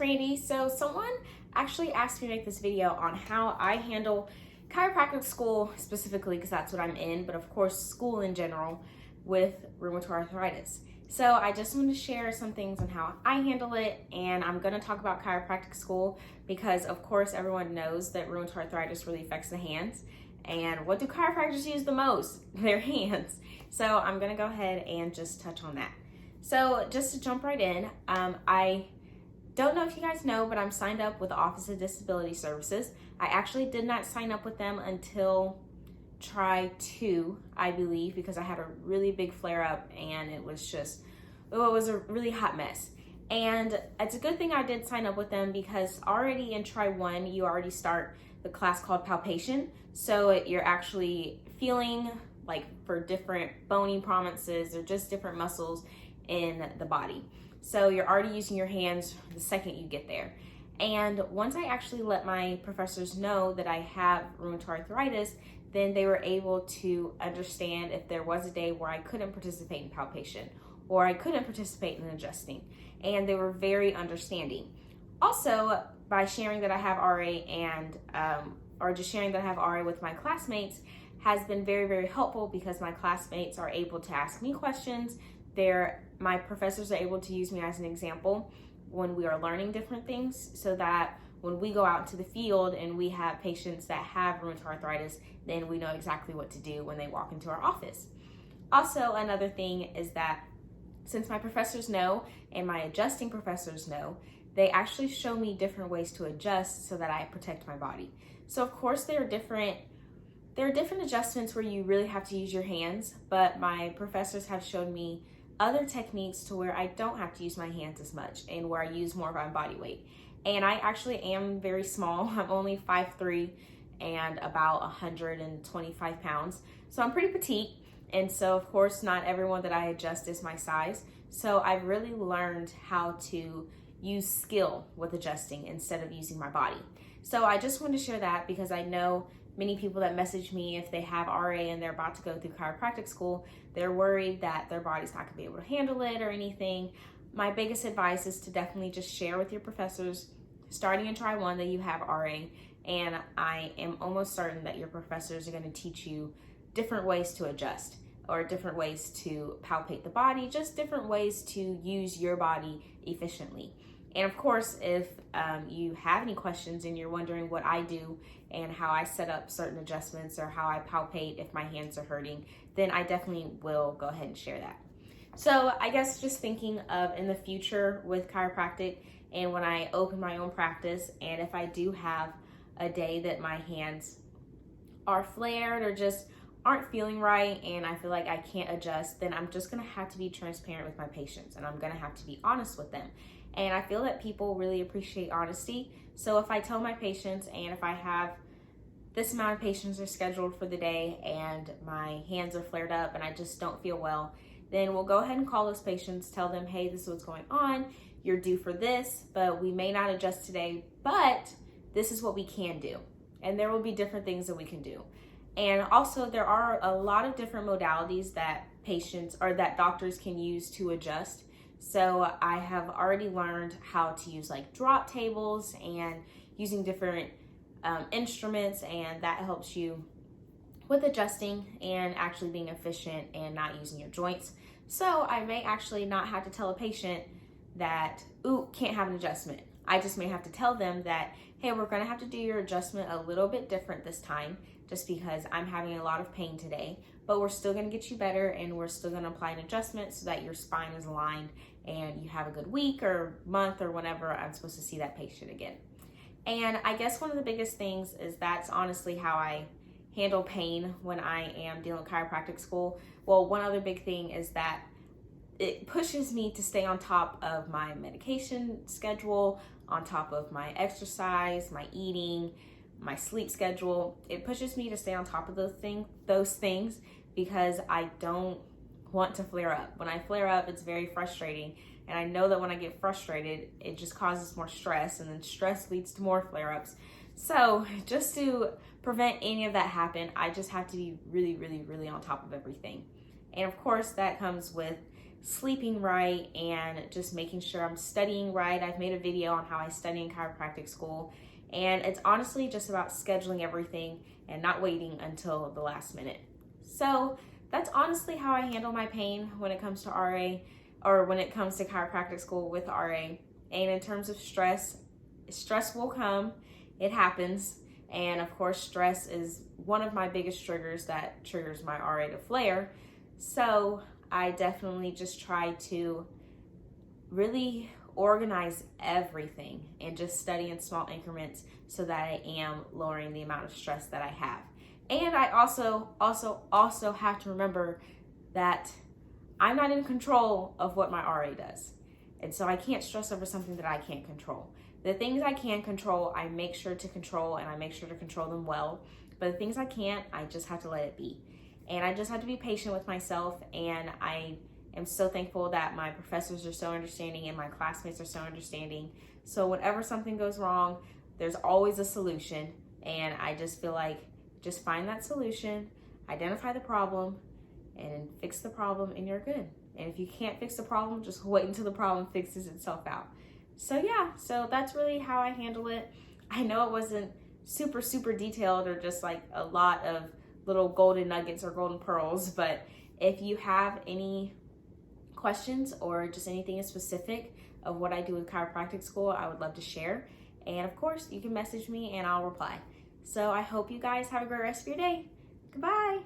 Randy. So someone actually asked me to make this video on how I handle chiropractic school specifically, because that's what I'm in, but of course school in general with rheumatoid arthritis. So I just want to share some things on how I handle it, and I'm going to talk about chiropractic school because of course everyone knows that rheumatoid arthritis really affects the hands. And what do chiropractors use the most? Their hands. So I'm going to go ahead and just touch on that. So just to jump right in, I don't know if you guys know, but I'm signed up with the Office of Disability Services. I actually did not sign up with them until try 2, I believe, because I had a really big flare up and it was a really hot mess. And it's a good thing I did sign up with them because already in try 1, you already start the class called palpation. So you're actually feeling like for different bony prominences or just different muscles in the body. So you're already using your hands the second you get there. And once I actually let my professors know that I have rheumatoid arthritis, then they were able to understand if there was a day where I couldn't participate in palpation or I couldn't participate in adjusting. And they were very understanding. Also, by sharing that I have RA and or just sharing that I have RA with my classmates has been very, very helpful because my classmates are able to ask me questions. My professors are able to use me as an example when we are learning different things, so that when we go out into the field and we have patients that have rheumatoid arthritis, then we know exactly what to do when they walk into our office. Also, another thing is that since my professors know and my adjusting professors know, they actually show me different ways to adjust so that I protect my body. So of course there are different adjustments where you really have to use your hands, but my professors have shown me other techniques to where I don't have to use my hands as much and where I use more of my body weight. And I actually am very small. I'm only 5'3" and about 125 pounds. So I'm pretty petite. And so of course not everyone that I adjust is my size. So I've really learned how to use skill with adjusting instead of using my body. So I just wanted to share that because I know many people that message me if they have RA and they're about to go through chiropractic school, they're worried that their body's not gonna be able to handle it or anything. My biggest advice is to definitely just share with your professors starting in try 1 that you have RA, and I am almost certain that your professors are gonna teach you different ways to adjust or different ways to palpate the body, just different ways to use your body efficiently. And of course, if you have any questions and you're wondering what I do and how I set up certain adjustments or how I palpate if my hands are hurting, then I definitely will go ahead and share that. So I guess just thinking of in the future with chiropractic and when I open my own practice, and if I do have a day that my hands are flared or just aren't feeling right and I feel like I can't adjust, then I'm just gonna have to be transparent with my patients and I'm gonna have to be honest with them. And I feel that people really appreciate honesty. So if I tell my patients, and if I have this amount of patients are scheduled for the day and my hands are flared up and I just don't feel well, then we'll go ahead and call those patients, tell them, hey, this is what's going on. You're due for this, but we may not adjust today, but this is what we can do. And there will be different things that we can do. And also there are a lot of different modalities that patients or that doctors can use to adjust. So I have already learned how to use like drop tables and using different instruments, and that helps you with adjusting and actually being efficient and not using your joints. So I may actually not have to tell a patient that, ooh, can't have an adjustment. I just may have to tell them that, hey, we're gonna have to do your adjustment a little bit different this time just because I'm having a lot of pain today, but we're still gonna get you better and we're still gonna apply an adjustment so that your spine is aligned and you have a good week or month or whenever I'm supposed to see that patient again. And I guess one of the biggest things is that's honestly how I handle pain when I am dealing with chiropractic school. Well, one other big thing is that it pushes me to stay on top of my medication schedule, on top of my exercise, my eating, my sleep schedule. It pushes me to stay on top of those things because I don't want to flare up. When I flare up, it's very frustrating. And I know that when I get frustrated, it just causes more stress, and then stress leads to more flare-ups. So just to prevent any of that happen, I just have to be really, really, really on top of everything. And of course, that comes with sleeping right and just making sure I'm studying right. I've made a video on how I study in chiropractic school, and it's honestly just about scheduling everything and not waiting until the last minute. So that's honestly how I handle my pain when it comes to RA, or when it comes to chiropractic school with RA. And in terms of stress will come, it happens. And of course, stress is one of my biggest triggers that triggers my RA to flare. So I definitely just try to really organize everything and just study in small increments so that I am lowering the amount of stress that I have. And I also have to remember that I'm not in control of what my RA does. And so I can't stress over something that I can't control. The things I can control, I make sure to control, and I make sure to control them well. But the things I can't, I just have to let it be. And I just have to be patient with myself, and I am so thankful that my professors are so understanding and my classmates are so understanding. So whenever something goes wrong, there's always a solution, and I just feel like just find that solution, identify the problem, and fix the problem, and you're good. And if you can't fix the problem, just wait until the problem fixes itself out. So yeah, so that's really how I handle it. I know it wasn't super detailed or just like a lot of little golden nuggets or golden pearls, but if you have any questions or just anything specific of what I do with chiropractic school, I would love to share. And of course, you can message me and I'll reply. So I hope you guys have a great rest of your day. Goodbye.